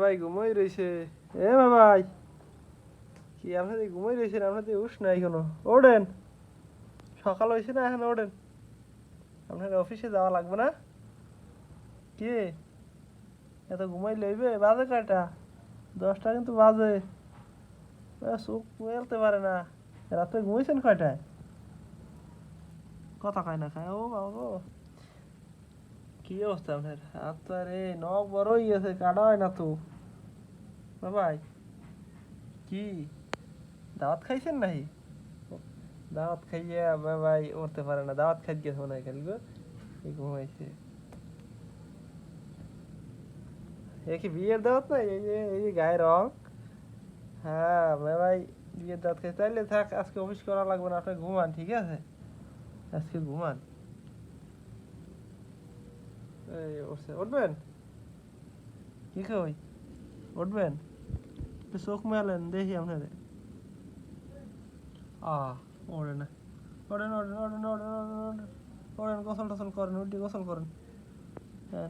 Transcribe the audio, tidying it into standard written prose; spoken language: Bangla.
ভাই ঘুমাই রয়েছে। ভাই কি আপনাদের ঘুমাই রয়েছেন? আপনাদের উঠ নাই কোনো? ওঠেন, সকাল হয়েছে না, এখন ওঠেন। আপনার অফিসে যাওয়া লাগবে না? কি এত ঘুমাই লইবে? বাজে কয়টা? 10টা কিন্তু বাজে। চোখ মেলতে পারে না। রাত্রে ঘুমাইছেন কয়টায়? কথা কয় না, খায় ও বাবা গো। কি অবস্থা আপনার? হাত তো আরে নখ বড় হয়ে গেছে, কাটা হয় না তো। ভাই কি দাওয়াত খাইছেন নাকি? দাওয়াত খাইয়ে ভাই উঠতে পারে না। দাওয়াত খাই গেছে মনে হয় খালি গো, ঘুমাইছে। এ কি বিয়ের দাওয়াত না? এই যে গায়ের রং। হ্যাঁ ভাই, বিয়ের দাওয়াত খাই। তাইলে থাক, আজকে অফিস করা লাগবে না, আপনি ঘুমান, ঠিক আছে? আজকে ঘুমান। এই উঠবেন? কি কই উঠবেন? চোখ মেলেন দেখি আপনাদের। ওড়ে না। ওড়েন ওড়েন ওড়েন ওড়েন ওড়েন ওড়েন, গোসল টোসল করেন, উঠি গোসল করেন। হ্যাঁ।